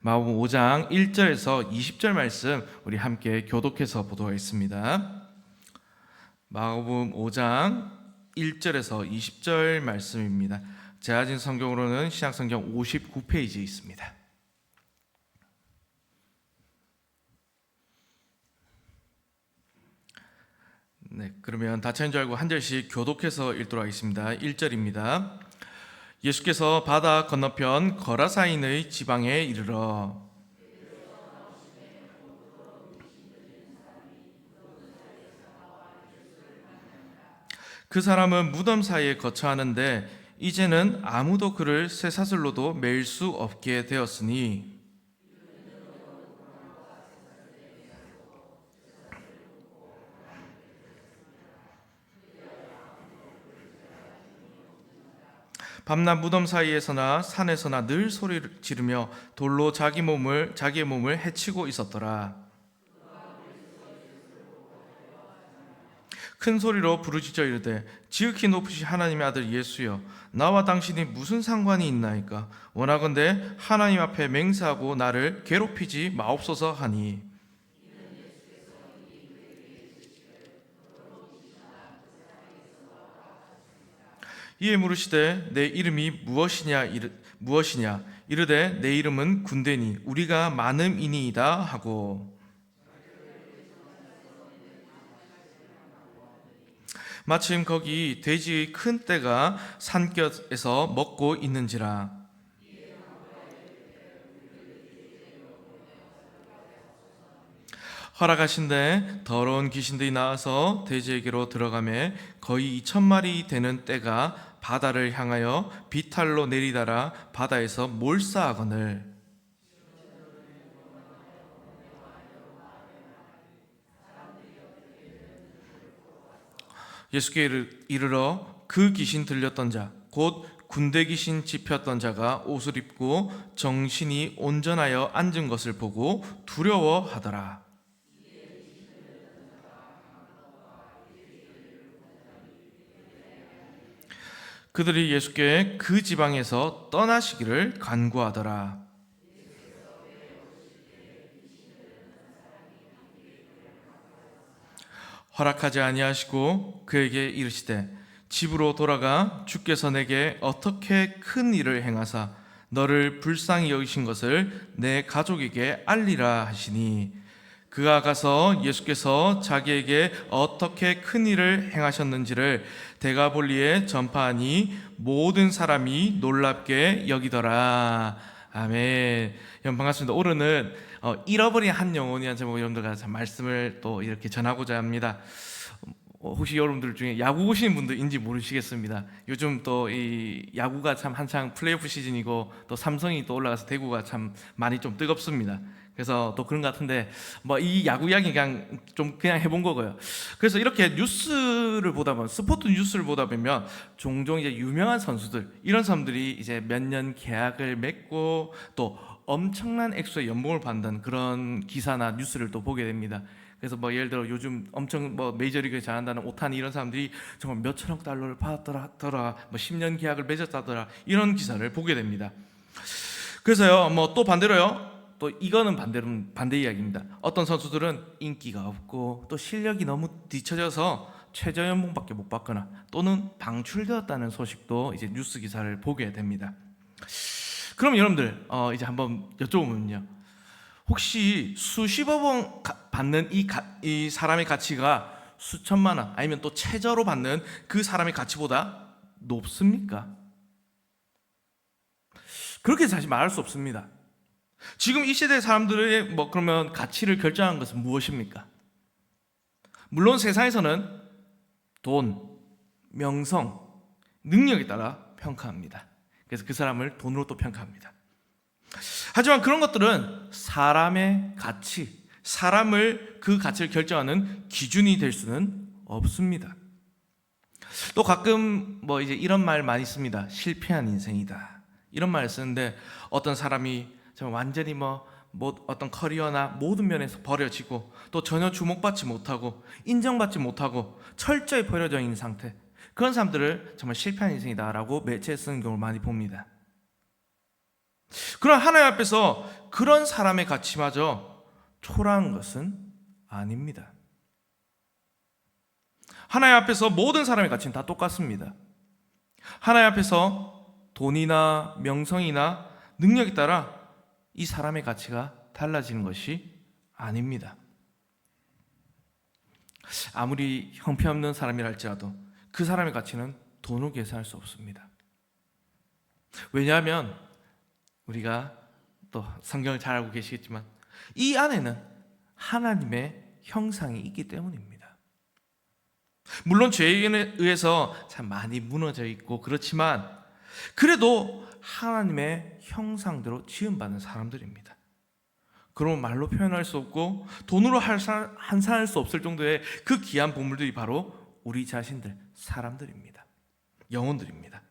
마가복음 5장 1절에서 20절 말씀 우리 함께 교독해서 보도록 하겠습니다. 마가복음 5장 1절에서 20절 말씀입니다. 제가 가진 성경으로는 신약성경 59페이지에 있습니다. 네, 그러면 다 찾은 줄 알고 한 절씩 교독해서 읽도록 하겠습니다. 1절입니다. 예수께서 바다 건너편 거라사인의 지방에 이르러 그 사람은 무덤 사이에 거처하는데 이제는 아무도 그를 쇠사슬로도 매일 수 없게 되었으니 밤낮 무덤 사이에서나 산에서나 늘 소리를 지르며 돌로 자기의 몸을 해치고 있었더라. 큰 소리로 부르짖어 이르되 지극히 높으신 하나님의 아들 예수여, 나와 당신이 무슨 상관이 있나이까? 원하건대 하나님 앞에 맹세하고 나를 괴롭히지 마옵소서 하니, 이에 물으시되 내 이름이 무엇이냐 이르되 내 이름은 군대니 우리가 많음이니이다 하고, 마침 거기 돼지의 큰 떼가 산곁에서 먹고 있는지라. 허락하신데 더러운 귀신들이 나와서 돼지에게로 들어가매 거의 2,000마리 되는 떼가 바다를 향하여 비탈로 내리다라 바다에서 몰사하거늘. 예수께 이르러 그 귀신 들렸던 자 곧 군대 귀신 집혔던 자가 옷을 입고 정신이 온전하여 앉은 것을 보고 두려워하더라. 그들이 예수께 그 지방에서 떠나시기를 간구하더라. 허락하지 아니하시고 그에게 이르시되 집으로 돌아가 주께서 내게 어떻게 큰 일을 행하사 너를 불쌍히 여기신 것을 내 가족에게 알리라 하시니, 그가 가서 예수께서 자기에게 어떻게 큰 일을 행하셨는지를 데가볼리에 전파하니 모든 사람이 놀랍게 여기더라. 아멘. 여러분 반갑습니다. 오늘은 잃어버린 한 영혼이라는 제목으로 여러분들과 말씀을 또 이렇게 전하고자 합니다. 혹시 여러분들 중에 야구 보시는 분들인지 모르시겠습니다. 요즘 또 이 야구가 참 한창 플레이오프 시즌이고 또 삼성이 또 올라가서 대구가 참 많이 좀 뜨겁습니다. 그래서 또 그런 것 같은데 뭐 이 야구 이야기 그냥 해본 거고요. 그래서 이렇게 뉴스를 보다 보면, 스포츠 뉴스를 보다 보면 종종 이제 유명한 선수들, 이런 사람들이 이제 몇 년 계약을 맺고 또 엄청난 액수의 연봉을 받는 그런 기사나 뉴스를 또 보게 됩니다. 그래서 뭐 예를 들어 요즘 엄청 뭐 메이저리그에 잘한다는 오타니 이런 사람들이 정말 몇 천억 달러를 받았더라, 뭐 10년 계약을 맺었다더라, 이런 기사를 보게 됩니다. 그래서요, 뭐 또 반대로요, 또 이거는 반대 이야기입니다. 어떤 선수들은 인기가 없고 또 실력이 너무 뒤처져서 최저 연봉밖에 못 받거나 또는 방출되었다는 소식도 이제 뉴스 기사를 보게 됩니다. 그럼 여러분들 이제 한번 여쭤보면요, 혹시 수십억 원 받는 이 사람의 가치가 수천만 원 아니면 또 최저로 받는 그 사람의 가치보다 높습니까? 그렇게 사실 말할 수 없습니다. 지금 이 시대 사람들의 그러면 가치를 결정하는 것은 무엇입니까? 물론 세상에서는 돈, 명성, 능력에 따라 평가합니다. 그래서 그 사람을 돈으로 또 평가합니다. 하지만 그런 것들은 사람의 가치, 사람을 그 가치를 결정하는 기준이 될 수는 없습니다. 또 가끔 이제 이런 말 많이 씁니다. 실패한 인생이다, 이런 말을 쓰는데 어떤 사람이 완전히 어떤 커리어나 모든 면에서 버려지고 또 전혀 주목받지 못하고 인정받지 못하고 철저히 버려져 있는 상태, 그런 사람들을 정말 실패한 인생이다라고 매체에 쓰는 경우를 많이 봅니다. 그런 하나님 앞에서 그런 사람의 가치마저 초라한 것은 아닙니다. 하나님 앞에서 모든 사람의 가치는 다 똑같습니다. 하나님 앞에서 돈이나 명성이나 능력에 따라 이 사람의 가치가 달라지는 것이 아닙니다. 아무리 형편없는 사람이라 할지라도 그 사람의 가치는 돈으로 계산할 수 없습니다. 왜냐하면 우리가 또 성경을 잘 알고 계시겠지만 이 안에는 하나님의 형상이 있기 때문입니다. 물론 죄에 의해서 참 많이 무너져 있고 그렇지만 그래도 하나님의 형상대로 지음받은 사람들입니다. 그러면 말로 표현할 수 없고 돈으로 환산할 수 없을 정도의 그 귀한 보물들이 바로 우리 자신들, 사람들입니다. 영혼들입니다.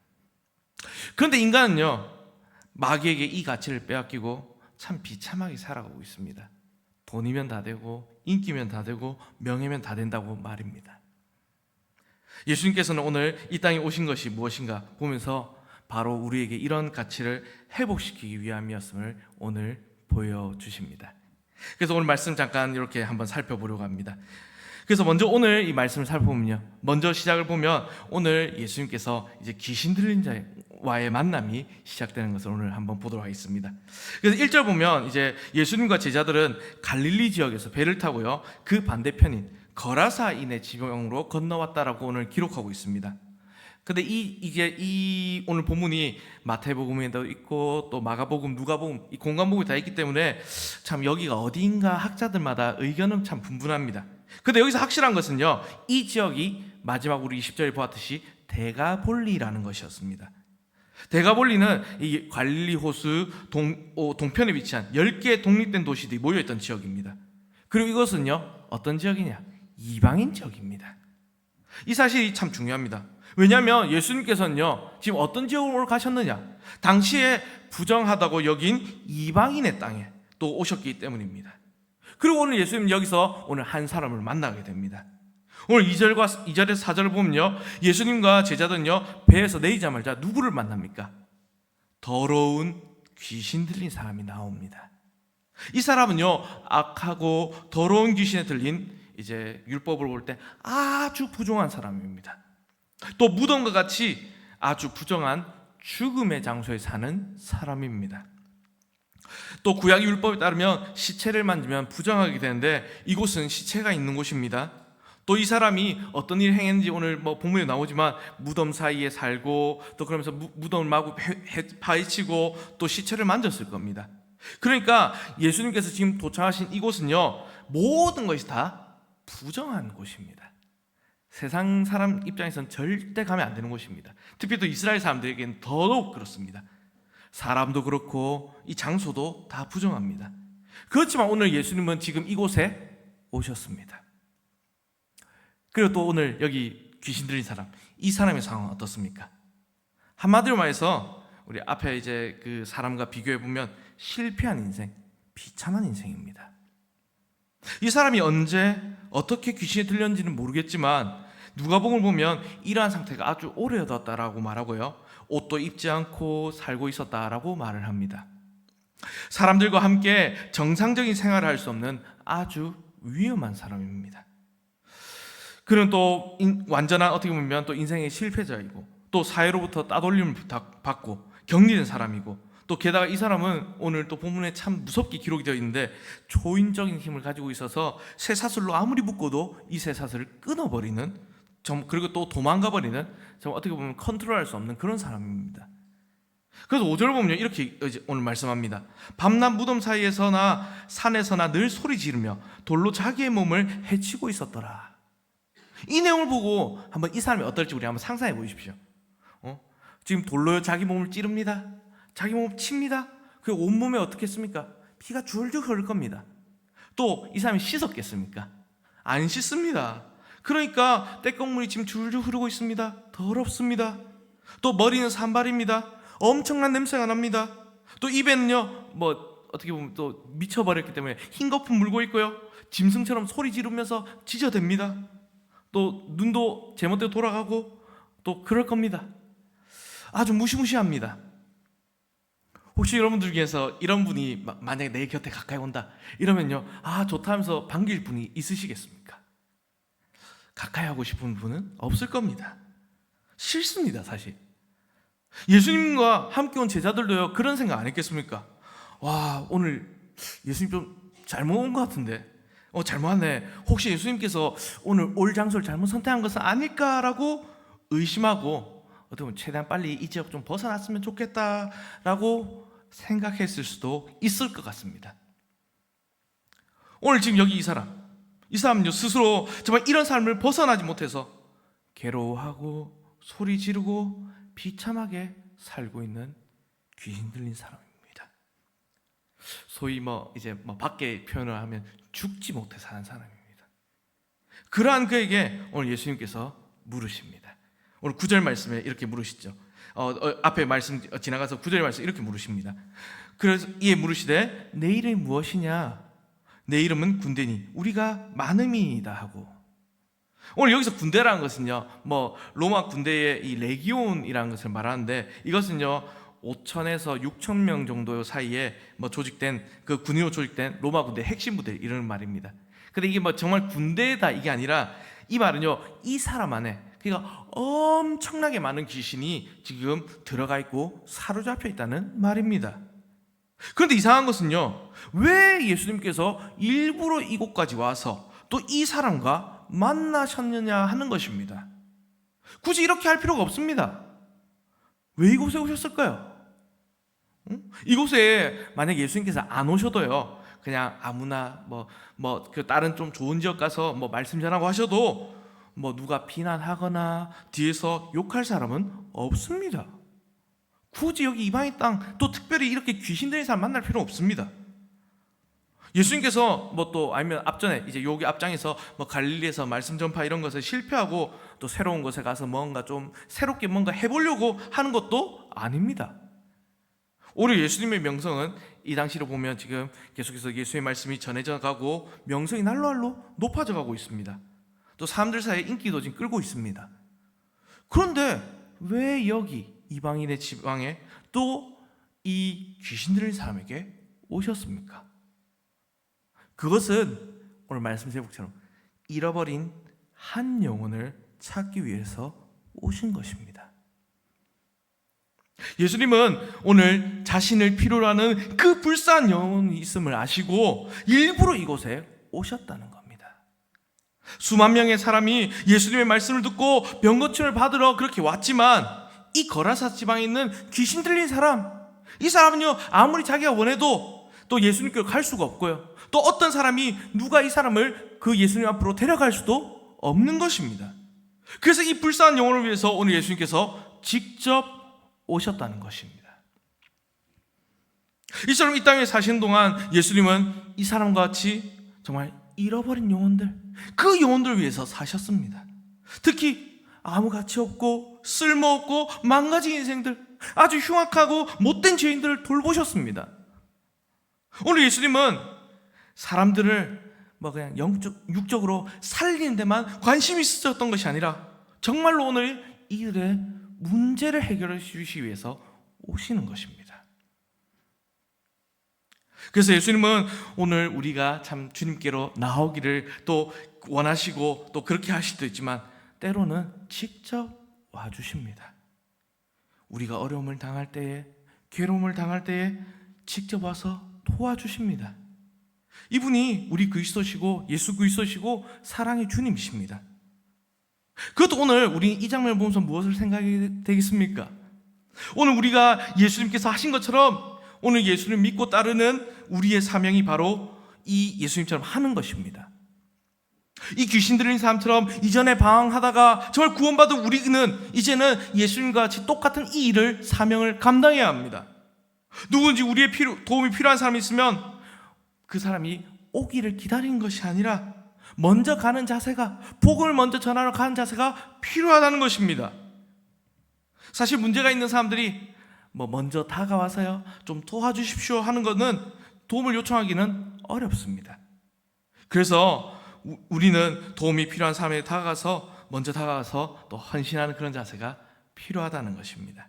그런데 인간은요, 마귀에게 이 가치를 빼앗기고 참 비참하게 살아가고 있습니다. 돈이면 다 되고 인기면 다 되고 명예면 다 된다고 말입니다. 예수님께서는 오늘 이 땅에 오신 것이 무엇인가 보면서 바로 우리에게 이런 가치를 회복시키기 위함이었음을 오늘 보여주십니다. 그래서 오늘 말씀 잠깐 이렇게 한번 살펴보려고 합니다. 그래서 먼저 오늘 이 말씀을 살펴보면요, 먼저 시작을 보면 오늘 예수님께서 이제 귀신 들린 자와의 만남이 시작되는 것을 오늘 한번 보도록 하겠습니다. 그래서 1절 보면 이제 예수님과 제자들은 갈릴리 지역에서 배를 타고요, 그 반대편인 거라사인의 지방으로 건너왔다라고 오늘 기록하고 있습니다. 근데 이 오늘 본문이 마태복음에도 있고 또 마가복음, 누가복음, 이 공간복음이 다 있기 때문에 참 여기가 어디인가 학자들마다 의견은 참 분분합니다. 근데 여기서 확실한 것은요, 이 지역이 마지막 우리 20절에 보았듯이 데가볼리라는 것이었습니다. 데가볼리는 이 갈릴리 호수 동편에 위치한 10개의 독립된 도시들이 모여있던 지역입니다. 그리고 이것은요, 어떤 지역이냐? 이방인 지역입니다. 이 사실이 참 중요합니다. 왜냐하면 예수님께서는요, 지금 어떤 지역으로 가셨느냐? 당시에 부정하다고 여긴 이방인의 땅에 또 오셨기 때문입니다. 그리고 오늘 예수님은 여기서 오늘 한 사람을 만나게 됩니다. 오늘 2절에서 4절을 보면요, 예수님과 제자들은요, 배에서 내리자마자 누구를 만납니까? 더러운 귀신 들린 사람이 나옵니다. 이 사람은요, 악하고 더러운 귀신에 들린 이제 율법을 볼 때 아주 부정한 사람입니다. 또 무덤과 같이 아주 부정한 죽음의 장소에 사는 사람입니다. 또 구약 율법에 따르면 시체를 만지면 부정하게 되는데 이곳은 시체가 있는 곳입니다. 또 이 사람이 어떤 일을 행했는지 오늘 뭐 본문에 나오지만 무덤 사이에 살고 또 그러면서 무덤을 마구 파헤치고 또 시체를 만졌을 겁니다. 그러니까 예수님께서 지금 도착하신 이곳은요, 모든 것이 다 부정한 곳입니다. 세상 사람 입장에서는 절대 가면 안 되는 곳입니다. 특히 또 이스라엘 사람들에게는 더더욱 그렇습니다. 사람도 그렇고 이 장소도 다 부정합니다. 그렇지만 오늘 예수님은 지금 이곳에 오셨습니다. 그리고 또 오늘 여기 귀신 들린 사람, 이 사람의 상황은 어떻습니까? 한마디로 말해서 우리 앞에 이제 그 사람과 비교해 보면 실패한 인생, 비참한 인생입니다. 이 사람이 언제 어떻게 귀신이 들렸는지는 모르겠지만 누가복음을 보면 이러한 상태가 아주 오래되었다라고 말하고요, 옷도 입지 않고 살고 있었다라고 말을 합니다. 사람들과 함께 정상적인 생활을 할 수 없는 아주 위험한 사람입니다. 그는 또 완전한 어떻게 보면 또 인생의 실패자이고 또 사회로부터 따돌림을 받고 격리된 사람이고 또 게다가 이 사람은 오늘 또 본문에 참 무섭게 기록이 되어 있는데 초인적인 힘을 가지고 있어서 쇠사슬로 아무리 묶어도 이 쇠사슬을 끊어버리는, 그리고 또 도망가버리는, 어떻게 보면 컨트롤할 수 없는 그런 사람입니다. 그래서 5절 보면 이렇게 오늘 말씀합니다. 밤낮 무덤 사이에서나 산에서나 늘 소리 지르며 돌로 자기의 몸을 해치고 있었더라. 이 내용을 보고 한번 이 사람이 어떨지 우리 한번 상상해 보십시오. 지금 돌로 자기 몸을 찌릅니다. 자기 몸을 칩니다. 그 온몸에 어떻게 했습니까? 피가 줄줄 흐를 겁니다. 또 이 사람이 씻었겠습니까? 안 씻습니다. 그러니까 떼꺼물이 지금 줄줄 흐르고 있습니다. 더럽습니다. 또 머리는 산발입니다. 엄청난 냄새가 납니다. 또 입에는요, 어떻게 보면 또 미쳐버렸기 때문에 흰 거품 물고 있고요, 짐승처럼 소리 지르면서 짖어댑니다. 또 눈도 제멋대로 돌아가고 또 그럴 겁니다. 아주 무시무시합니다. 혹시 여러분들 중에서 이런 분이 만약에 내 곁에 가까이 온다 이러면요, 아 좋다 하면서 반길 분이 있으시겠습니까? 가까이 하고 싶은 분은 없을 겁니다. 싫습니다. 사실 예수님과 함께 온 제자들도요 그런 생각 안 했겠습니까? 와, 오늘 예수님 좀 잘못 온 것 같은데, 잘못 왔네. 혹시 예수님께서 오늘 올 장소를 잘못 선택한 것은 아닐까라고 의심하고 어떻게 보면 최대한 빨리 이 지역 좀 벗어났으면 좋겠다라고 생각했을 수도 있을 것 같습니다. 오늘 지금 여기 이 사람은요 스스로 정말 이런 삶을 벗어나지 못해서 괴로워하고 소리 지르고 비참하게 살고 있는 귀신 들린 사람입니다. 소위 이제 밖에 표현을 하면 죽지 못해 사는 사람입니다. 그러한 그에게 오늘 예수님께서 물으십니다. 오늘 9절 말씀에 이렇게 물으시죠. 앞에 말씀 지나가서 9절 말씀 이렇게 물으십니다. 그래서 이에 물으시되 내 이름이 무엇이냐? 내 이름은 군대니 우리가 많음이다 하고. 오늘 여기서 군대라는 것은요, 로마 군대의 이 레기온이라는 것을 말하는데, 이것은요 5천에서 6천 명 정도 사이에 조직된 그 군인으로 조직된 로마 군대 핵심 부대 이런 말입니다. 근데 이게 정말 군대다 이게 아니라 이 말은요 이 사람 안에 그러니까 엄청나게 많은 귀신이 지금 들어가 있고 사로잡혀 있다는 말입니다. 그런데 이상한 것은요, 왜 예수님께서 일부러 이곳까지 와서 또 이 사람과 만나셨느냐 하는 것입니다. 굳이 이렇게 할 필요가 없습니다. 왜 이곳에 오셨을까요? 이곳에 만약 예수님께서 안 오셔도요, 그냥 아무나 그 다른 좀 좋은 지역 가서 말씀 전하고 하셔도 누가 비난하거나 뒤에서 욕할 사람은 없습니다. 굳이 여기 이방인 땅 또 특별히 이렇게 귀신 들린 사람 만날 필요 없습니다. 예수님께서 또 아니면 앞전에 이제 여기 앞장에서 갈릴리에서 말씀 전파 이런 것을 실패하고 또 새로운 곳에 가서 뭔가 좀 새롭게 뭔가 해보려고 하는 것도 아닙니다. 오히려 예수님의 명성은 이 당시로 보면 지금 계속해서 예수의 말씀이 전해져 가고 명성이 날로 날로 높아져 가고 있습니다. 또 사람들 사이에 인기도 지금 끌고 있습니다. 그런데 왜 여기 이방인의 지방에 또 이 귀신 들린 사람에게 오셨습니까? 그것은 오늘 말씀 제목처럼 잃어버린 한 영혼을 찾기 위해서 오신 것입니다. 예수님은 오늘 자신을 필요로 하는 그 불쌍한 영혼이 있음을 아시고 일부러 이곳에 오셨다는 겁니다. 수만 명의 사람이 예수님의 말씀을 듣고 병고침을 받으러 그렇게 왔지만 이 거라사 지방에 있는 귀신 들린 사람, 이 사람은요 아무리 자기가 원해도 또 예수님께로 갈 수가 없고요, 또 어떤 사람이 누가 이 사람을 그 예수님 앞으로 데려갈 수도 없는 것입니다. 그래서 이 불쌍한 영혼을 위해서 오늘 예수님께서 직접 오셨다는 것입니다. 이처럼 이 땅에 사시는 동안 예수님은 이 사람과 같이 정말 잃어버린 영혼들, 그 영혼들을 위해서 사셨습니다. 특히 아무 가치 없고 쓸모없고 망가진 인생들, 아주 흉악하고 못된 죄인들을 돌보셨습니다. 오늘 예수님은 사람들을 그냥 육적으로 살리는 데만 관심이 있으셨던 것이 아니라 정말로 오늘 이들의 문제를 해결해 주시기 위해서 오시는 것입니다. 그래서 예수님은 오늘 우리가 참 주님께로 나오기를 또 원하시고 또 그렇게 하실 수도 있지만 때로는 직접 와주십니다. 우리가 어려움을 당할 때에, 괴로움을 당할 때에 직접 와서 도와주십니다. 이분이 우리 그리스도시고 예수 그리스도시고 사랑의 주님이십니다. 그것도 오늘 우리 이 장면을 보면서 무엇을 생각이 되겠습니까? 오늘 우리가 예수님께서 하신 것처럼 오늘 예수님 믿고 따르는 우리의 사명이 바로 이 예수님처럼 하는 것입니다. 이 귀신 들린 사람처럼 이전에 방황하다가 정말 구원받은 우리는 이제는 예수님과 같이 똑같은 이 일을, 사명을 감당해야 합니다. 누군지 우리의 도움이 필요한 사람이 있으면 그 사람이 오기를 기다리는 것이 아니라 먼저 가는 자세가, 복음을 먼저 전하러 가는 자세가 필요하다는 것입니다. 사실 문제가 있는 사람들이 먼저 다가와서요 좀 도와주십시오 하는 것은 도움을 요청하기는 어렵습니다. 그래서 우리는 도움이 필요한 사람에게 먼저 다가가서 또 헌신하는 그런 자세가 필요하다는 것입니다.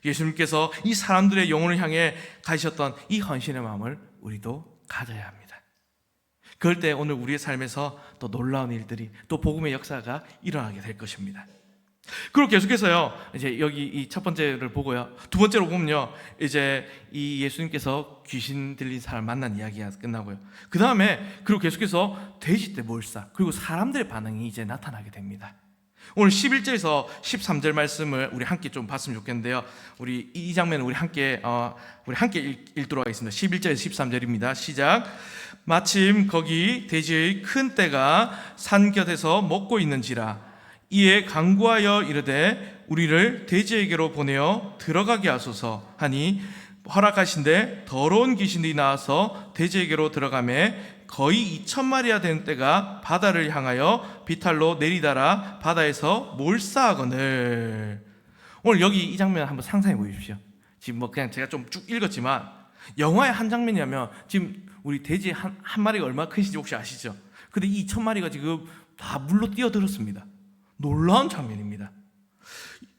예수님께서 이 사람들의 영혼을 향해 가지셨던 이 헌신의 마음을 우리도 가져야 합니다. 그럴 때 오늘 우리의 삶에서 또 놀라운 일들이, 또 복음의 역사가 일어나게 될 것입니다. 그리고 계속해서요, 이제 여기 이 첫 번째를 보고요, 두 번째로 보면요, 이제 이 예수님께서 귀신 들린 사람 만난 이야기가 끝나고요, 그 다음에 그리고 계속해서 돼지 떼 몰사, 그리고 사람들의 반응이 이제 나타나게 됩니다. 오늘 11절에서 13절 말씀을 우리 함께 좀 봤으면 좋겠는데요, 우리 이 장면을 우리 함께 읽도록 하겠습니다. 11절에서 13절입니다. 시작. 마침 거기 돼지의 큰 떼가 산 곁에서 먹고 있는지라. 이에 간구하여 이르되 우리를 돼지에게로 보내어 들어가게 하소서 하니 허락하신대 더러운 귀신이 나와서 돼지에게로 들어가매 거의 2,000마리나 되는 떼가 바다를 향하여 비탈로 내리달아 바다에서 몰사하거늘. 오늘 여기 이 장면 한번 상상해 보십시오. 지금 뭐 그냥 제가 좀 쭉 읽었지만 영화의 한 장면이라면 지금 우리 돼지 한 마리가 얼마나 큰지 혹시 아시죠? 근데 이 2,000마리가 지금 다 물로 뛰어들었습니다. 놀라운 장면입니다.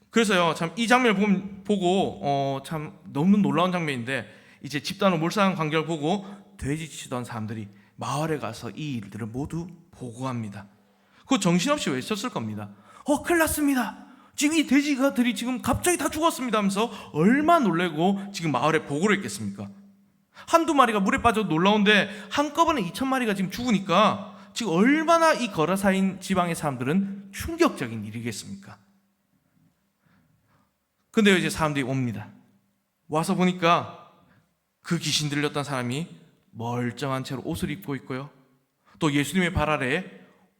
그래서요, 참 이 장면을 보고 참 너무 놀라운 장면인데, 이제 집단으로 몰살한 광경을 보고 돼지 치던 사람들이 마을에 가서 이 일들을 모두 보고합니다. 그거 정신없이 외쳤을 겁니다. 큰일 났습니다. 지금 이 돼지가들이 지금 갑자기 다 죽었습니다 하면서 얼마나 놀래고 지금 마을에 보고를 했겠습니까? 한두 마리가 물에 빠져 놀라운데 한꺼번에 2,000마리가 지금 죽으니까 지금 얼마나 이 거라사인 지방의 사람들은 충격적인 일이겠습니까? 근데 이제 사람들이 옵니다. 와서 보니까 그 귀신 들렸던 사람이 멀쩡한 채로 옷을 입고 있고요, 또 예수님의 발 아래에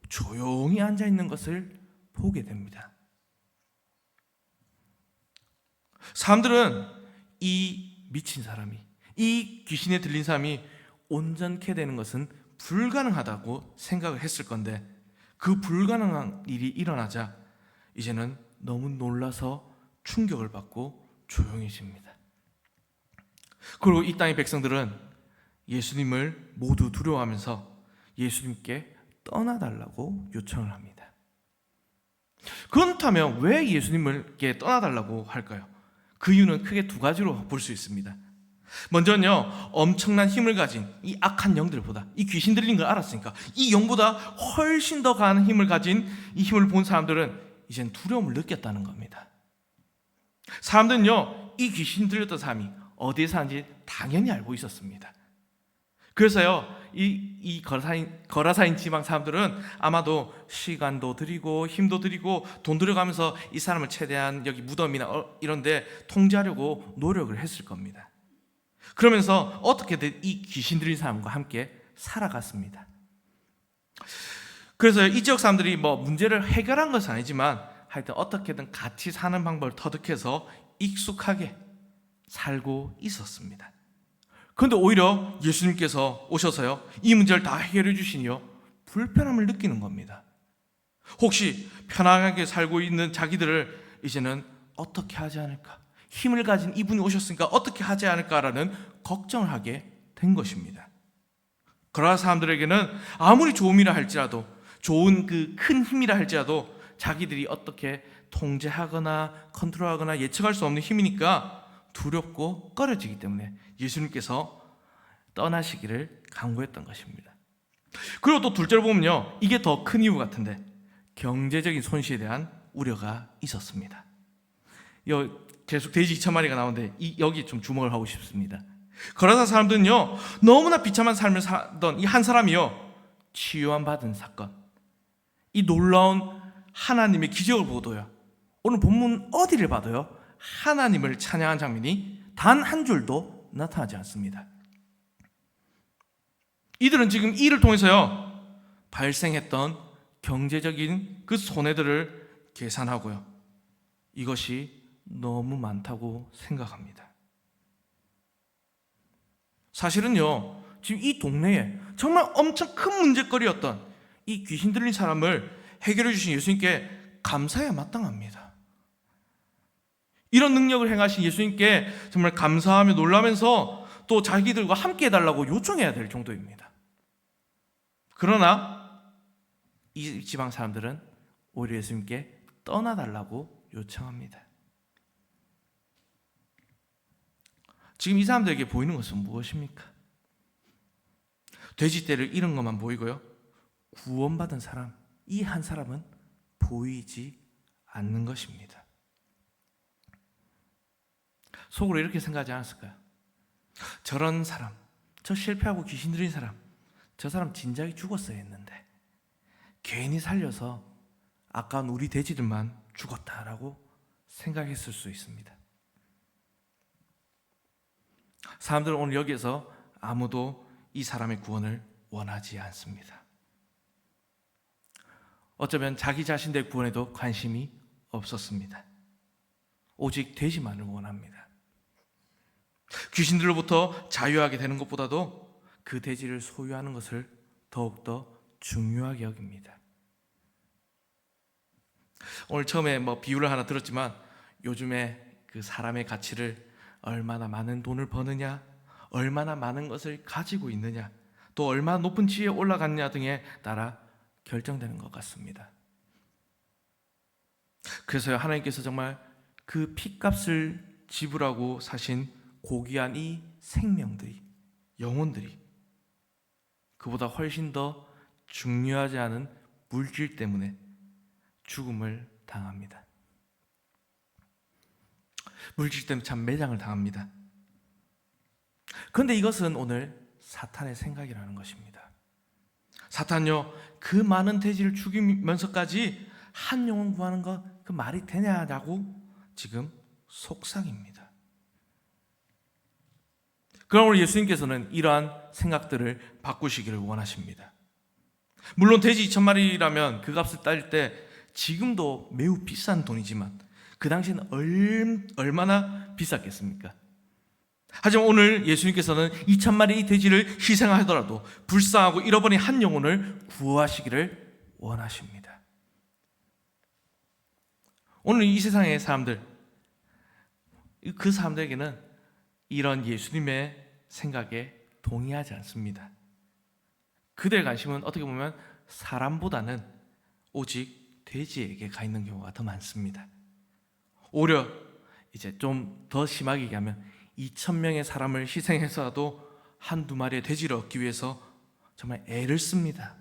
조용히 앉아 있는 것을 보게 됩니다. 사람들은 이 미친 사람이, 이 귀신에 들린 사람이 온전케 되는 것은 불가능하다고 생각을 했을 건데, 그 불가능한 일이 일어나자 이제는 너무 놀라서 충격을 받고 조용해집니다. 그리고 이 땅의 백성들은 예수님을 모두 두려워하면서 예수님께 떠나달라고 요청을 합니다. 그렇다면 왜 예수님께 떠나달라고 할까요? 그 이유는 크게 두 가지로 볼 수 있습니다. 먼저는요, 엄청난 힘을 가진 이 악한 영들보다, 이 귀신 들린 걸 알았으니까 이 영보다 훨씬 더 강한 힘을 가진 이 힘을 본 사람들은 이젠 두려움을 느꼈다는 겁니다. 사람들은요, 이 귀신 들렸던 사람이 어디에 사는지 당연히 알고 있었습니다. 그래서요, 이 거라사인 지방 사람들은 아마도 시간도 들이고 힘도 들이고 돈 들여가면서 이 사람을 최대한 여기 무덤이나 이런 데 통제하려고 노력을 했을 겁니다. 그러면서 어떻게든 이 귀신 들린 사람과 함께 살아갔습니다. 그래서 이 지역 사람들이 뭐 문제를 해결한 것은 아니지만 하여튼 어떻게든 같이 사는 방법을 터득해서 익숙하게 살고 있었습니다. 그런데 오히려 예수님께서 오셔서요, 이 문제를 다 해결해 주시니요, 불편함을 느끼는 겁니다. 혹시 편안하게 살고 있는 자기들을 이제는 어떻게 하지 않을까, 힘을 가진 이분이 오셨으니까 어떻게 하지 않을까라는 걱정을 하게 된 것입니다. 그러나 사람들에게는 아무리 좋음이라 할지라도, 좋은 그 큰 힘이라 할지라도 자기들이 어떻게 통제하거나 컨트롤하거나 예측할 수 없는 힘이니까 두렵고 꺼려지기 때문에 예수님께서 떠나시기를 강구했던 것입니다. 그리고 또 둘째로 보면요, 이게 더 큰 이유 같은데 경제적인 손실에 대한 우려가 있었습니다. 계속 돼지 2,000마리가 나오는데 여기 좀 주목을 하고 싶습니다. 거라사 사람들은요, 너무나 비참한 삶을 살던 이 한 사람이요, 치유함 받은 사건, 이 놀라운 하나님의 기적을 보도요, 오늘 본문 어디를 봐도요, 하나님을 찬양한 장면이 단 한 줄도 나타나지 않습니다. 이들은 지금 이 일을 통해서요, 발생했던 경제적인 그 손해들을 계산하고요, 이것이 너무 많다고 생각합니다. 사실은요, 지금 이 동네에 정말 엄청 큰 문제거리였던 이 귀신 들린 사람을 해결해 주신 예수님께 감사해야 마땅합니다. 이런 능력을 행하신 예수님께 정말 감사하며 놀라면서 또 자기들과 함께 해달라고 요청해야 될 정도입니다. 그러나 이 지방 사람들은 오히려 예수님께 떠나달라고 요청합니다. 지금 이 사람들에게 보이는 것은 무엇입니까? 돼지떼를 잃은 것만 보이고요. 구원받은 사람, 이 한 사람은 보이지 않는 것입니다. 속으로 이렇게 생각하지 않았을까요? 저런 사람, 저 실패하고 귀신 들린 사람, 저 사람 진작에 죽었어야 했는데 괜히 살려서 아까운 우리 돼지들만 죽었다라고 생각했을 수 있습니다. 사람들은 오늘 여기에서 아무도 이 사람의 구원을 원하지 않습니다. 어쩌면 자기 자신의 구원에도 관심이 없었습니다. 오직 돼지만을 원합니다. 귀신들로부터 자유하게 되는 것보다도 그 돼지를 소유하는 것을 더욱더 중요하게 여깁니다. 오늘 처음에 비유를 하나 들었지만 요즘에 그 사람의 가치를 얼마나 많은 돈을 버느냐, 얼마나 많은 것을 가지고 있느냐, 또 얼마나 높은 지위에 올라갔냐 등에 따라 결정되는 것 같습니다. 그래서 하나님께서 정말 그 핏값을 지불하고 사신 고귀한 이 생명들이, 영혼들이 그보다 훨씬 더 중요하지 않은 물질 때문에 죽음을 당합니다. 물질 때문에 참 매장을 당합니다. 그런데 이것은 오늘 사탄의 생각이라는 것입니다. 사탄요, 그 많은 돼지를 죽이면서까지 한 영혼 구하는 것, 그 말이 되냐고 지금 속삭입니다. 그러나 오늘 예수님께서는 이러한 생각들을 바꾸시기를 원하십니다. 물론 돼지 2,000마리라면 그 값을 따질 때 지금도 매우 비싼 돈이지만 그 당시에는 얼마나 비쌌겠습니까? 하지만 오늘 예수님께서는 2,000마리 이 돼지를 희생하더라도 불쌍하고 잃어버린 한 영혼을 구하시기를 원하십니다. 오늘 이 세상의 사람들, 그 사람들에게는 이런 예수님의 생각에 동의하지 않습니다. 그들의 관심은 어떻게 보면 사람보다는 오직 돼지에게 가 있는 경우가 더 많습니다. 오히려 이제 좀 더 심하게 얘기하면 2,000명의 사람을 희생해서라도 한두 마리의 돼지를 얻기 위해서 정말 애를 씁니다.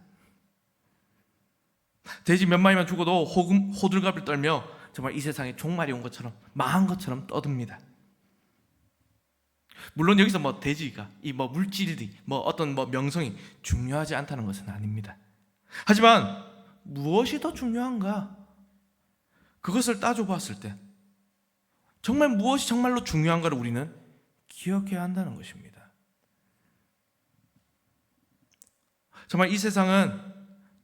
돼지 몇 마리만 죽어도 호들갑을 떨며 정말 이 세상에 종말이 온 것처럼, 망한 것처럼 떠듭니다. 물론 여기서 돼지가 이 물질이 어떤 명성이 중요하지 않다는 것은 아닙니다. 하지만 무엇이 더 중요한가? 그것을 따져봤을 때 정말 무엇이 정말로 중요한가를 우리는 기억해야 한다는 것입니다. 정말 이 세상은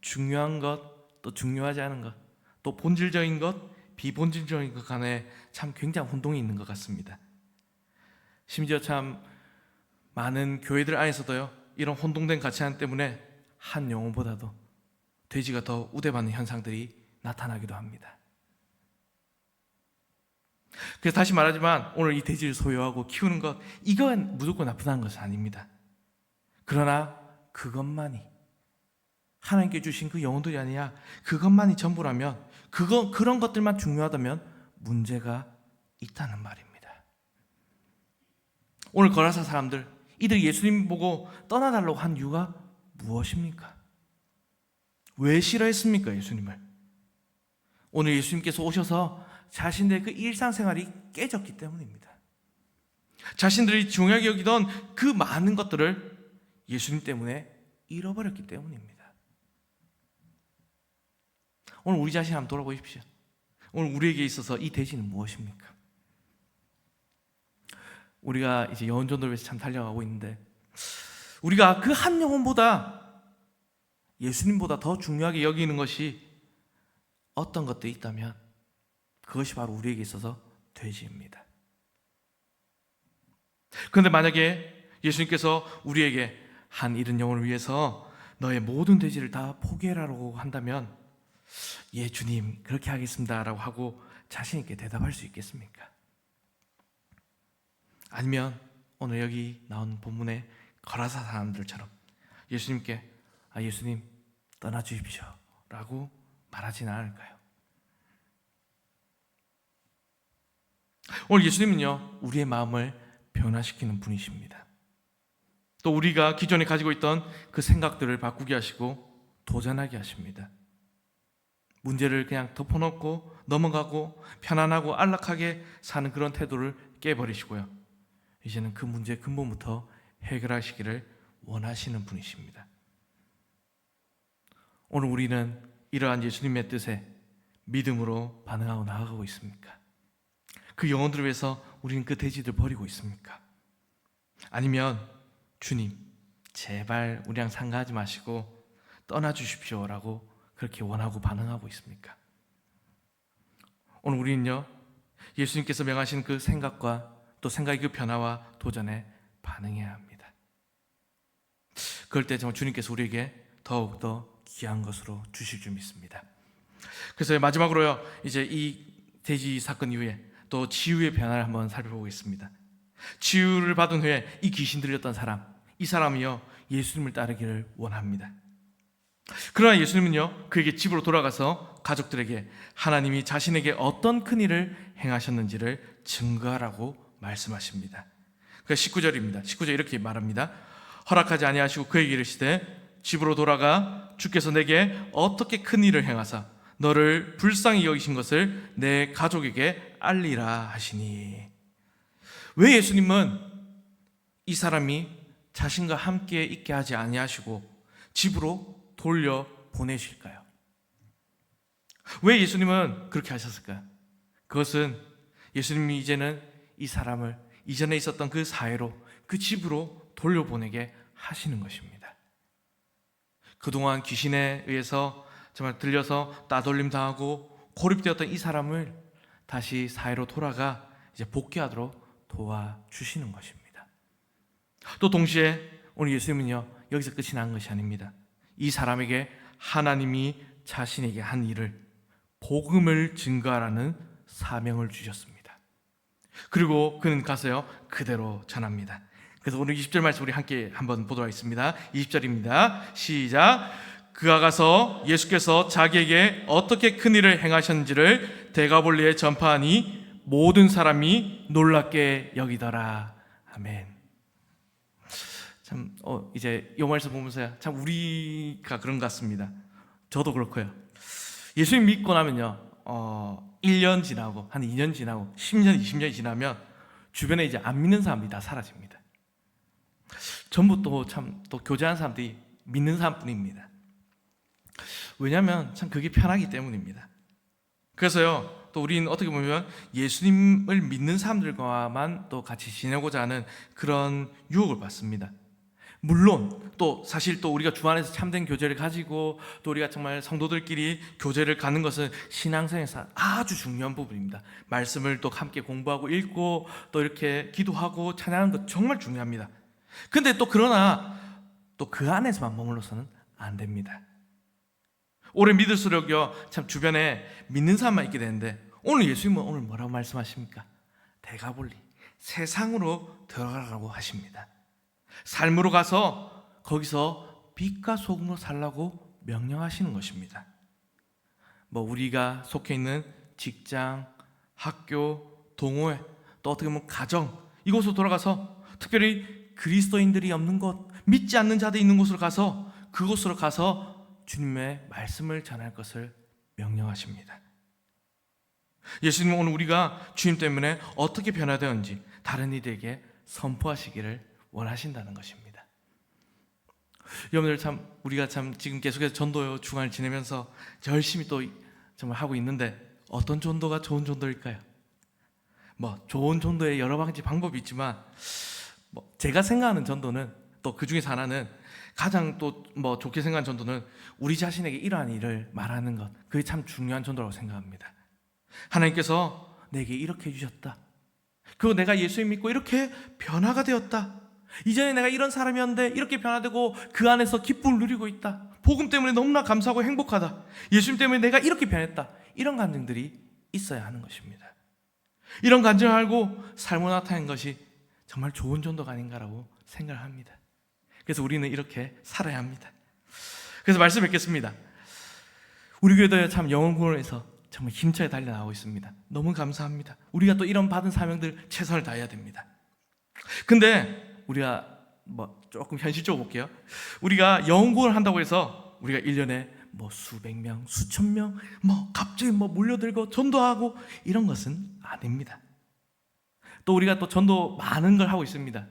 중요한 것, 또 중요하지 않은 것, 또 본질적인 것, 비본질적인 것 간에 참 굉장한 혼동이 있는 것 같습니다. 심지어 참 많은 교회들 안에서도요, 이런 혼동된 가치관 때문에 한 영혼보다도 돼지가 더 우대받는 현상들이 나타나기도 합니다. 그래서 다시 말하지만 오늘 이 돼지를 소유하고 키우는 것, 이건 무조건 나쁘다는 것은 아닙니다. 그러나 그것만이 하나님께 주신 그 영혼들이 아니라 그것만이 전부라면, 그런 것들만 중요하다면 문제가 있다는 말입니다. 오늘 거라사 사람들, 이들 예수님 보고 떠나달라고 한 이유가 무엇입니까? 왜 싫어했습니까, 예수님을? 오늘 예수님께서 오셔서 자신들의 그 일상생활이 깨졌기 때문입니다. 자신들이 중요하게 여기던 그 많은 것들을 예수님 때문에 잃어버렸기 때문입니다. 오늘 우리 자신 한번 돌아보십시오. 오늘 우리에게 있어서 이 돼지는 무엇입니까? 우리가 이제 영혼전도를 위해서 참 달려가고 있는데, 우리가 그 한 영혼보다 예수님보다 더 중요하게 여기는 것이 어떤 것들이 있다면 그것이 바로 우리에게 있어서 돼지입니다. 그런데 만약에 예수님께서 우리에게 한 잃은 영혼을 위해서 너의 모든 돼지를 다 포기해라라고 한다면, 예 주님 그렇게 하겠습니다 라고 하고 자신 있게 대답할 수 있겠습니까? 아니면 오늘 여기 나온 본문의 거라사 사람들처럼 예수님께 예수님 떠나주십시오 라고 말하지는 않을까요? 오늘 예수님은요, 우리의 마음을 변화시키는 분이십니다. 또 우리가 기존에 가지고 있던 그 생각들을 바꾸게 하시고 도전하게 하십니다. 문제를 그냥 덮어놓고 넘어가고 편안하고 안락하게 사는 그런 태도를 깨버리시고요, 이제는 그 문제의 근본부터 해결하시기를 원하시는 분이십니다. 오늘 우리는 이러한 예수님의 뜻에 믿음으로 반응하고 나아가고 있습니까? 그 영혼들을 위해서 우리는 그 돼지들 버리고 있습니까? 아니면 주님 제발 우리랑 상가하지 마시고 떠나주십시오 라고 그렇게 원하고 반응하고 있습니까? 오늘 우리는요, 예수님께서 명하신 그 생각과 또 생각의 그 변화와 도전에 반응해야 합니다. 그럴 때 정말 주님께서 우리에게 더욱더 귀한 것으로 주실 줄 믿습니다. 그래서 마지막으로요, 이제 이 돼지 사건 이후에 또 치유의 변화를 한번 살펴보겠습니다. 치유를 받은 후에 이 귀신 들렸던 사람, 이 사람이요 예수님을 따르기를 원합니다. 그러나 예수님은요 그에게 집으로 돌아가서 가족들에게 하나님이 자신에게 어떤 큰 일을 행하셨는지를 증거하라고 말씀하십니다. 그 19절입니다. 19절 이렇게 말합니다. 허락하지 아니하시고 그에게 이르시되 집으로 돌아가 주께서 내게 어떻게 큰 일을 행하사 너를 불쌍히 여기신 것을 내 가족에게 알리라 하시니. 왜 예수님은 이 사람이 자신과 함께 있게 하지 아니하시고 집으로 돌려 보내실까요? 왜 예수님은 그렇게 하셨을까요? 그것은 예수님이 이제는 이 사람을 이전에 있었던 그 사회로, 그 집으로 돌려보내게 하시는 것입니다. 그동안 귀신에 의해서 정말 들려서 따돌림 당하고 고립되었던 이 사람을 다시 사회로 돌아가 이제 복귀하도록 도와주시는 것입니다. 또 동시에 오늘 예수님은요 여기서 끝이 난 것이 아닙니다. 이 사람에게 하나님이 자신에게 한 일을, 복음을 증거하라는 사명을 주셨습니다. 그리고 그는 가서요 그대로 전합니다. 그래서 오늘 20절 말씀 우리 함께 한번 보도록 하겠습니다. 20절입니다. 시작. 그가 가서 예수께서 자기에게 어떻게 큰 일을 행하셨는지를 데가볼리에 전파하니 모든 사람이 놀랍게 여기더라. 아멘. 참 이제 이 말씀 보면서요 참 우리가 그런 것 같습니다. 저도 그렇고요. 예수님 믿고 나면요 1년 지나고 한 2년 지나고 10년 20년이 지나면 주변에 이제 안 믿는 사람들이 다 사라집니다. 전부 또 교제하는 사람들이 믿는 사람뿐입니다. 왜냐하면 참 그게 편하기 때문입니다. 그래서요 또 우리는 어떻게 보면 예수님을 믿는 사람들과만 또 같이 지내고자 하는 그런 유혹을 받습니다. 물론 또 사실 또 우리가 주 안에서 참된 교제를 가지고 또 우리가 정말 성도들끼리 교제를 갖는 것은 신앙생활에서 아주 중요한 부분입니다. 말씀을 또 함께 공부하고 읽고 또 이렇게 기도하고 찬양하는 것 정말 중요합니다. 근데 또 그러나 또 그 안에서만 머물러서는 안 됩니다. 오래 믿을수록요 참 주변에 믿는 사람만 있게 되는데 오늘 예수님은 오늘 뭐라고 말씀하십니까? 데가볼리, 세상으로 들어가라고 하십니다. 삶으로 가서 거기서 빛과 소금으로 살라고 명령하시는 것입니다. 우리가 속해 있는 직장, 학교, 동호회, 또 어떻게 보면 가정, 이곳으로 돌아가서 특별히 그리스도인들이 없는 곳, 믿지 않는 자들이 있는 곳으로 가서 그곳으로 가서 주님의 말씀을 전할 것을 명령하십니다. 예수님은 오늘 우리가 주님 때문에 어떻게 변화되었는지 다른 이들에게 선포하시기를 원하신다는 것입니다. 여러분들 우리가 지금 계속해서 전도 주간을 지내면서 열심히 또 정말 하고 있는데 어떤 전도가 좋은 전도일까요? 좋은 전도에 여러 가지 방법이 있지만 제가 생각하는 전도는 또 그 중에서 하나는 가장 또 좋게 생각하는 전도는 우리 자신에게 이러한 일을 말하는 것, 그게 참 중요한 전도라고 생각합니다. 하나님께서 내게 이렇게 해주셨다. 그리고 내가 예수님 믿고 이렇게 변화가 되었다. 이전에 내가 이런 사람이었는데 이렇게 변화되고 그 안에서 기쁨을 누리고 있다. 복음 때문에 너무나 감사하고 행복하다. 예수님 때문에 내가 이렇게 변했다. 이런 감정들이 있어야 하는 것입니다. 이런 감정을 알고 삶으로 나타낸 것이 정말 좋은 전도가 아닌가라고 생각을 합니다. 그래서 우리는 이렇게 살아야 합니다. 그래서 말씀 뵙겠습니다. 우리 교회도 참 영혼 구원에서 정말 힘차게 달려나가고 있습니다. 너무 감사합니다. 우리가 또 이런 받은 사명들 최선을 다해야 됩니다. 근데 우리가 조금 현실적으로 볼게요. 우리가 영어 공부를 한다고 해서 우리가 1년에 수백 명, 수천 명 갑자기 몰려들고 전도하고 이런 것은 아닙니다. 또 우리가 또 전도 많은 걸 하고 있습니다.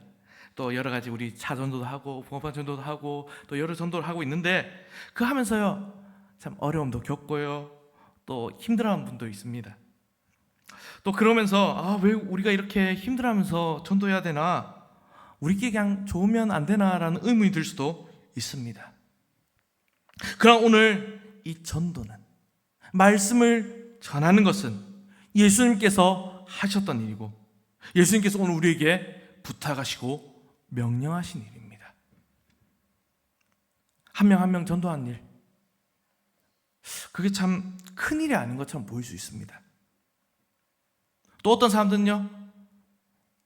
또 여러 가지 우리 차 전도도 하고 붕어빵 전도도 하고 또 여러 전도를 하고 있는데, 그 하면서요 참 어려움도 겪고요, 또 힘들어하는 분도 있습니다. 또 그러면서 왜 우리가 이렇게 힘들어하면서 전도해야 되나, 우리끼리 그냥 좋으면 안 되나라는 의문이 들 수도 있습니다. 그러나 오늘 이 전도는, 말씀을 전하는 것은 예수님께서 하셨던 일이고, 예수님께서 오늘 우리에게 부탁하시고 명령하신 일입니다. 한 명 한 명 전도하는 일, 그게 참 큰일이 아닌 것처럼 보일 수 있습니다. 또 어떤 사람들은요,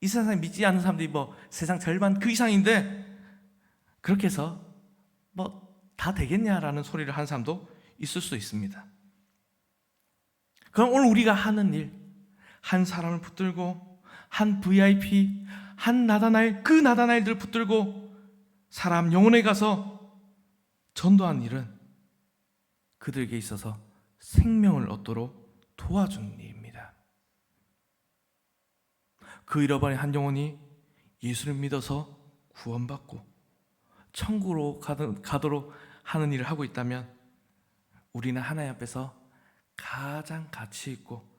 이 세상에 믿지 않는 사람들이 세상 절반 그 이상인데 그렇게 해서 다 되겠냐라는 소리를 하는 사람도 있을 수 있습니다. 그럼 오늘 우리가 하는 일, 한 사람을 붙들고, 한 VIP, 한 나다나엘, 그 나다나엘들을 붙들고 사람 영혼에 가서 전도하는 일은 그들에게 있어서 생명을 얻도록 도와주는 일입니다. 그 잃어버린 한 영혼이 예수를 믿어서 구원받고 천국으로 가도록 하는 일을 하고 있다면, 우리는 하나님 앞에서 가장 가치 있고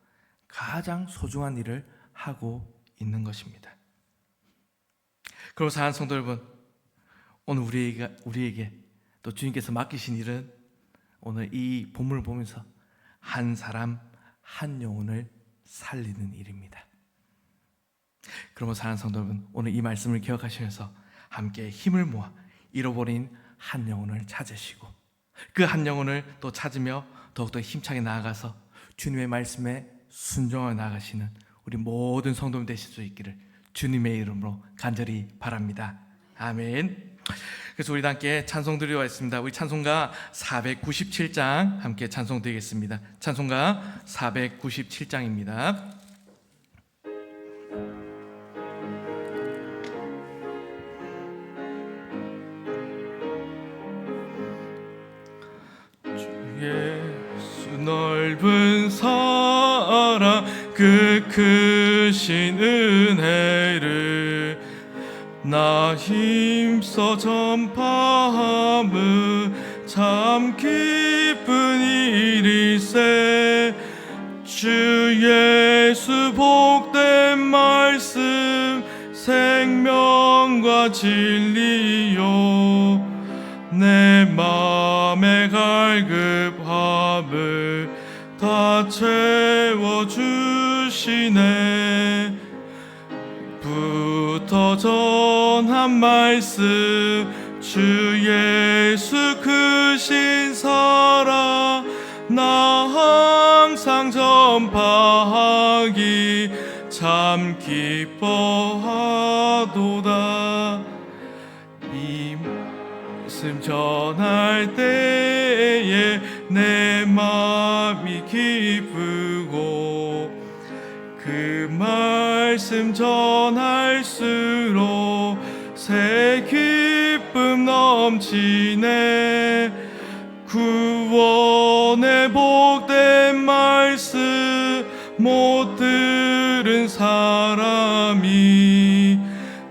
가장 소중한 일을 하고 있는 것입니다. 그럼 사랑하는 성도 여러분, 오늘 우리에게 또 주님께서 맡기신 일은 오늘 이 본문을 보면서 한 사람 한 영혼을 살리는 일입니다. 그러면 사랑하는 성도 여러분, 오늘 이 말씀을 기억하시면서 함께 힘을 모아 잃어버린 한 영혼을 찾으시고, 그 한 영혼을 또 찾으며 더욱더 힘차게 나아가서 주님의 말씀에 순종하여 나아가시는 우리 모든 성도님 되실 수 있기를 주님의 이름으로 간절히 바랍니다. 아멘. 그래서 우리 함께 찬송 드리겠습니다. 우리 찬송가 497장 함께 찬송 드리겠습니다. 찬송가 497장입니다. 예수 넓은 사랑 그 크신 은혜를 나 힘써 전파함은 참 기쁜 일일세. 주 예수 복된 말씀 생명과 진리요 내 맘의 갈급함을 다 채워주시네. 부터 전한 말씀 주 예수 크신 사랑 나 항상 전파하기 참 기뻐하도다. 이 말씀 전할 때에 내 마음이 기쁘고 그 말씀 전할수록 새 기쁨 넘치네. 구원의 복된 말씀 못 들은 사람이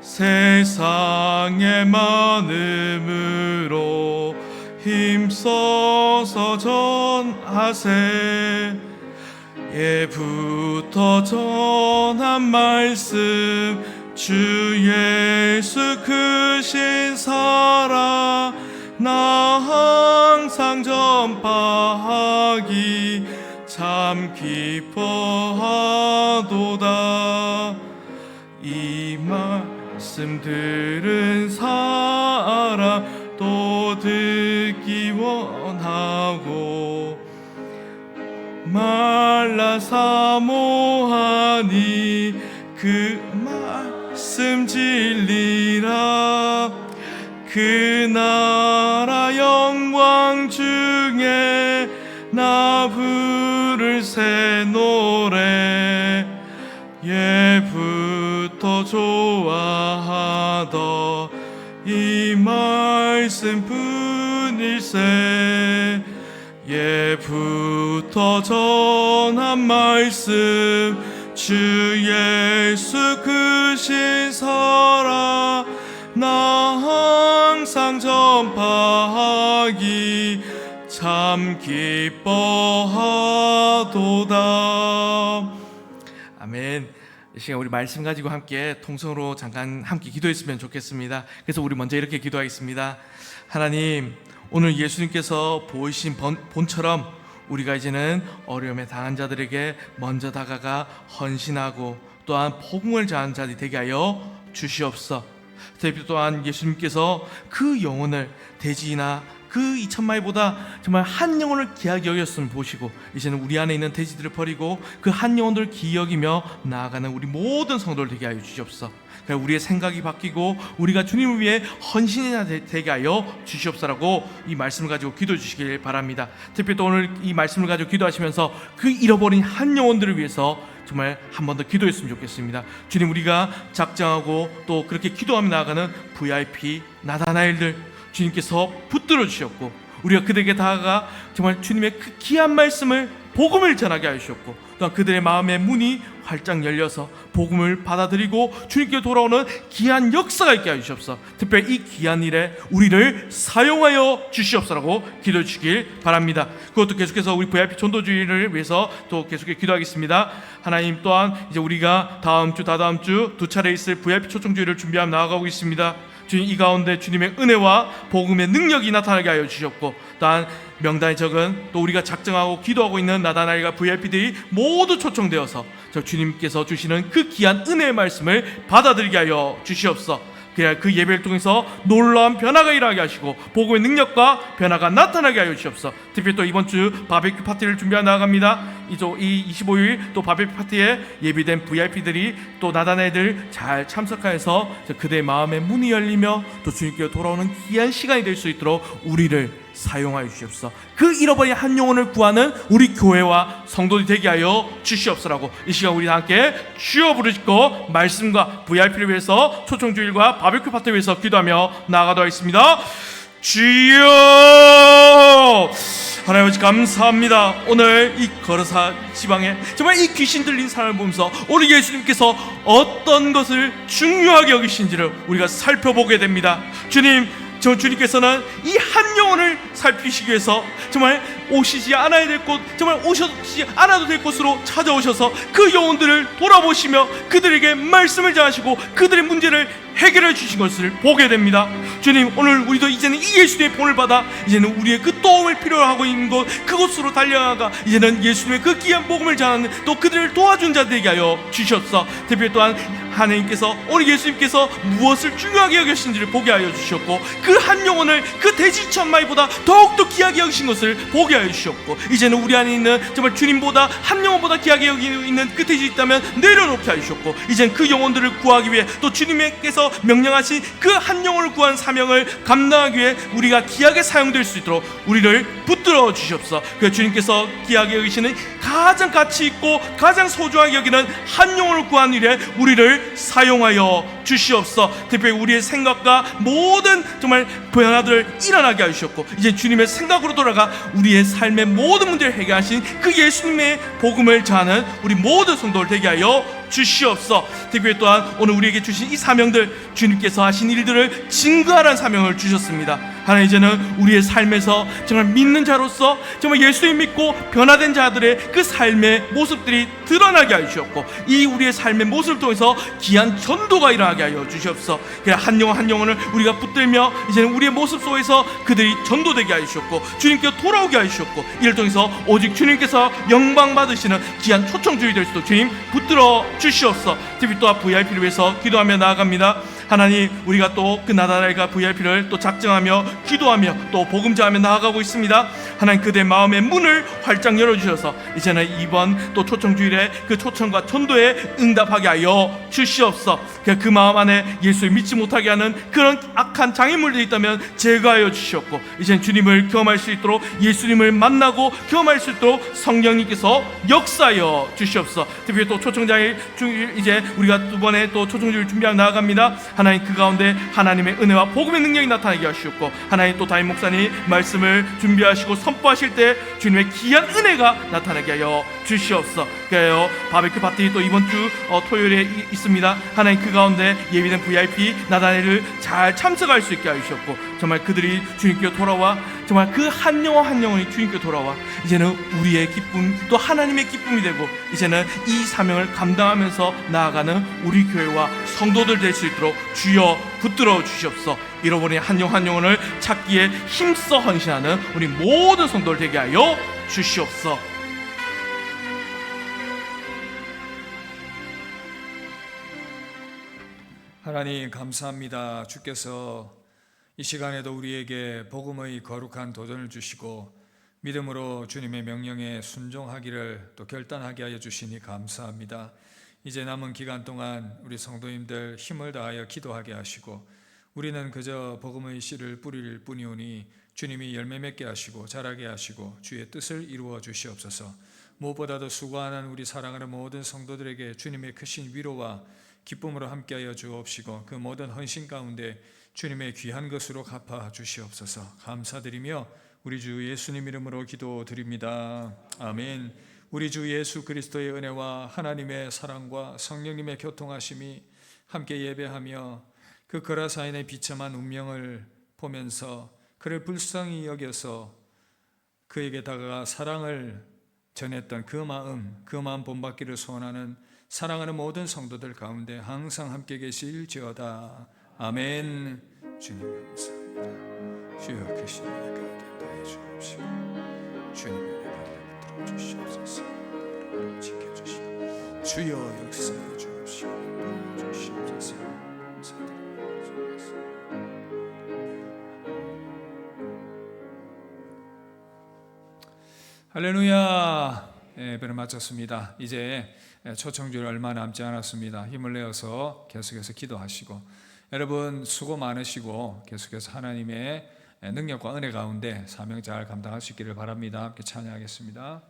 세상에 많음으로 힘써서 전하세. 예부터 전한 말씀 주 예수 크신 사랑 나 항상 전파하기 참 기뻐하도다. 이 말씀 들은 사람 또 듣기 원하고 말라 사모하니 그 말씀 진리라. 그 나라 영광 중에 나 부를 새 노래 예부터 좋아 말씀뿐일세. 예부터 전한 말씀 주 예수 그 신사라 나 항상 전파하기 참 기뻐하도다. 아멘. 이 시간 우리 말씀 가지고 함께 통성으로 잠깐 함께 기도했으면 좋겠습니다. 그래서 우리 먼저 이렇게 기도하겠습니다. 하나님, 오늘 예수님께서 보이신 본처럼 우리가 이제는 어려움에 당한 자들에게 먼저 다가가 헌신하고 또한 복음을 전하는 자들이 되게 하여 주시옵소서. 특히 또한 예수님께서 그 영혼을 돼지나 그 2,000마리보다 정말 한 영혼을 귀하게 여겼음을 보시고 이제는 우리 안에 있는 돼지들을 버리고 그 한 영혼들을 귀히 여기며 나아가는 우리 모든 성도를 되게 하여 주시옵소서. 우리의 생각이 바뀌고 우리가 주님을 위해 헌신이 되게 하여 주시옵소서라고 이 말씀을 가지고 기도해 주시길 바랍니다. 특별히 또 오늘 이 말씀을 가지고 기도하시면서 그 잃어버린 한 영혼들을 위해서 정말 한 번 더 기도했으면 좋겠습니다. 주님, 우리가 작정하고 또 그렇게 기도하며 나아가는 VIP 나다나엘들 주님께서 붙들어 주셨고 우리가 그들에게 다가가 정말 주님의 그 귀한 말씀을 복음을 전하게 하셨고 또한 그들의 마음의 문이 활짝 열려서 복음을 받아들이고 주님께 돌아오는 귀한 역사가 있게 하시옵소서. 특별히 이 귀한 일에 우리를 사용하여 주시옵소서라고 기도해 주시길 바랍니다. 그것도 계속해서 우리 VIP 전도주의를 위해서 또 계속해서 기도하겠습니다. 하나님, 또한 이제 우리가 다음 주 다다음 주 두 차례 있을 VIP 초청주의를 준비하며 나아가고 있습니다. 주님, 이 가운데 주님의 은혜와 복음의 능력이 나타나게 하여 주셨고 또한 명단에 적은 또 우리가 작정하고 기도하고 있는 나다나엘과 VIP들이 모두 초청되어서 저 주님께서 주시는 그 귀한 은혜의 말씀을 받아들이게 하여 주시옵소서. 그래야 그 예배를 통해서 놀라운 변화가 일어나게 하시고 복음의 능력과 변화가 나타나게 하여 주시옵소서. 특히 또 이번 주 바베큐 파티를 준비하여 나아갑니다. 이 25일 또 바베큐 파티에 예비된 VIP들이 또 나다나엘들 잘 참석하여서 그들의 마음의 문이 열리며 또 주님께 돌아오는 귀한 시간이 될 수 있도록 우리를 사용하여 주시옵소서. 그 잃어버린 한 영혼을 구하는 우리 교회와 성도들이 되게 하여 주시옵소서라고 이 시간 우리 함께 주여 부르짖고 말씀과 VIP를 위해서 초청주일과 바베큐 파티를 위해서 기도하며 나아가도록 하겠습니다. 주여, 하나님 아버지 감사합니다. 오늘 이 거르사 지방에 정말 이 귀신 들린 사람을 보면서 우리 예수님께서 어떤 것을 중요하게 여기신지를 우리가 살펴보게 됩니다. 주님께서는 이 한 영혼을 살피시기 위해서 정말 오시지 않아야 될 곳, 정말 오시지 않아도 될 곳으로 찾아오셔서 그 영혼들을 돌아보시며 그들에게 말씀을 전하시고 그들의 문제를 해결해 주신 것을 보게 됩니다. 주님, 오늘 우리도 이제는 이 예수님의 본을 받아 이제는 우리의 그 도움을 필요로 하고 있는 곳 그곳으로 달려나가 이제는 예수님의 그 귀한 복음을 전하는 또 그들을 도와준 자 되게 하여 주셨어. 특별히 또한 하나님께서 우리 예수님께서 무엇을 중요하게 여기신지를 보게 하여 주셨고 그 한 영혼을 그 돼지 1,000마리보다 더욱더 귀하게 여기신 것을 보게 하여 주셨고 이제는 우리 안에 있는 정말 주님보다 한 영혼보다 귀하게 여기고 있는 그 돼지 있다면 내려놓게 하여 주셨고 이제는 그 영혼들을 구하기 위해 또 주님께서 명령하신 그 한 영혼을 구한 사명을 감당하기 위해 우리가 귀하게 사용될 수 있도록 우리를 붙들어 주시옵소서. 그 주님께서 귀하게 여기시는 가장 가치 있고 가장 소중하게 여기는 한 영혼을 구한 일에 우리를 사용하여 주시옵소서. 특별히 우리의 생각과 모든 정말 변화들을 일어나게 하셨고 이제 주님의 생각으로 돌아가 우리의 삶의 모든 문제를 해결하신 그 예수님의 복음을 전하는 우리 모든 성도를 되게 하여 주시옵소서. 특별히 또한 오늘 우리에게 주신 이 사명들 주님께서 하신 일들을 증거하라는 사명을 주셨습니다. 하나님, 이제는 우리의 삶에서 정말 믿는 자로서 정말 예수님 믿고 변화된 자들의 그 삶의 모습들이 드러나게 하여 주셨고 이 우리의 삶의 모습을 통해서 귀한 전도가 일어나게 하여 주시옵소서. 그래 한 영혼 한 영혼을 우리가 붙들며 이제는 우리의 모습 속에서 그들이 전도되게 하여 주셨고 주님께 돌아오게 하여 주셨고 이를 통해서 오직 주님께서 영광 받으시는 귀한 초청주의 될 수도 주님 붙들어 주시옵소서. TV 또한 VIP를 위해서 기도하며 나아갑니다. 하나님, 우리가 또 그 나다나엘과 VIP를 또 작정하며 기도하며 또 복음전하며 나아가고 있습니다. 하나님 그대 마음의 문을 활짝 열어주셔서 이제는 이번 또 초청주일에 그 초청과 전도에 응답하게 하여 주시옵소서. 그 마음 안에 예수를 믿지 못하게 하는 그런 악한 장애물들이 있다면 제거하여 주시옵고, 이제는 주님을 경험할 수 있도록, 예수님을 만나고 경험할 수 있도록 성령님께서 역사하여 주시옵소서. 특별히 또 초청장일 이제 우리가 두 번에 또 초청주일 준비하며 나아갑니다. 하나님 그 가운데 하나님의 은혜와 복음의 능력이 나타나게 하시옵고, 하나님 또 담임 목사님 말씀을 준비하시고 선포하실 때 주님의 귀한 은혜가 나타나게 하여 주시옵소서. 그래요, 바베큐 파티 또 이번 주 토요일에 있습니다. 하나님 그 가운데 예비된 VIP 나단회를 잘 참석할 수 있게 하시옵고, 정말 그들이 주님께 돌아와 정말 그 한 영혼 한 영혼이 주님께 돌아와 이제는 우리의 기쁨 또 하나님의 기쁨이 되고, 이제는 이 사명을 감당하면서 나아가는 우리 교회와 성도들 될 수 있도록 주여 붙들어 주시옵소서. 잃어버린 한 영혼 한 영혼을 찾기에 힘써 헌신하는 우리 모든 성도들 되게 하여 주시옵소서. 하나님 감사합니다. 주께서 이 시간에도 우리에게 복음의 거룩한 도전을 주시고 믿음으로 주님의 명령에 순종하기를 또 결단하게 하여 주시니 감사합니다. 이제 남은 기간 동안 우리 성도님들 힘을 다하여 기도하게 하시고, 우리는 그저 복음의 씨를 뿌릴 뿐이오니 주님이 열매 맺게 하시고 자라게 하시고 주의 뜻을 이루어 주시옵소서. 무엇보다도 수고하는 우리 사랑하는 모든 성도들에게 주님의 크신 위로와 기쁨으로 함께하여 주옵시고, 그 모든 헌신 가운데 주님의 귀한 것으로 갚아 주시옵소서. 감사드리며 우리 주 예수님 이름으로 기도드립니다. 아멘. 우리 주 예수 그리스도의 은혜와 하나님의 사랑과 성령님의 교통하심이 함께 예배하며 그 거라사인의 비참한 운명을 보면서 그를 불쌍히 여겨서 그에게 다가가 사랑을 전했던 그 마음 본받기를 소원하는 사랑하는 모든 성도들 가운데 항상 함께 계실지어다. 아멘. 주님 감사합니다. 주여 크신 은혜 가운데 다해 주옵시고 주님의 은혜 가운데 붙들어 주시옵소서. 지켜주시고 주여 역사해 주옵시고 주시옵소서. 감사드립니다. 할렐루야. 예배를 마쳤습니다. 이제 초청주일 얼마 남지 않았습니다. 힘을 내어서 계속해서 기도하시고, 여러분 수고 많으시고 계속해서 하나님의 능력과 은혜 가운데 사명 잘 감당할 수 있기를 바랍니다. 함께 찬양하겠습니다.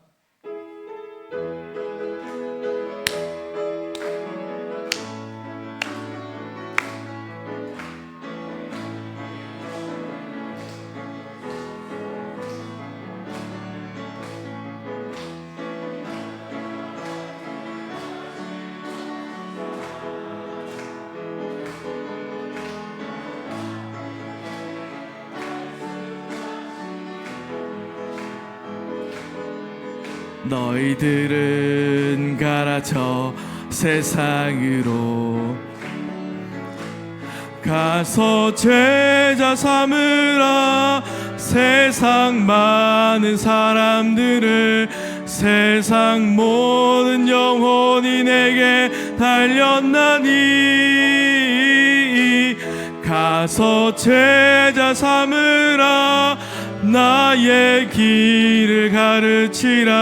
너희들은 가라 저 세상으로 가서 제자 삼으라. 세상 많은 사람들을 세상 모든 영혼이 내게 달렸나니 가서 제자 삼으라. 나의 길을 가르치라.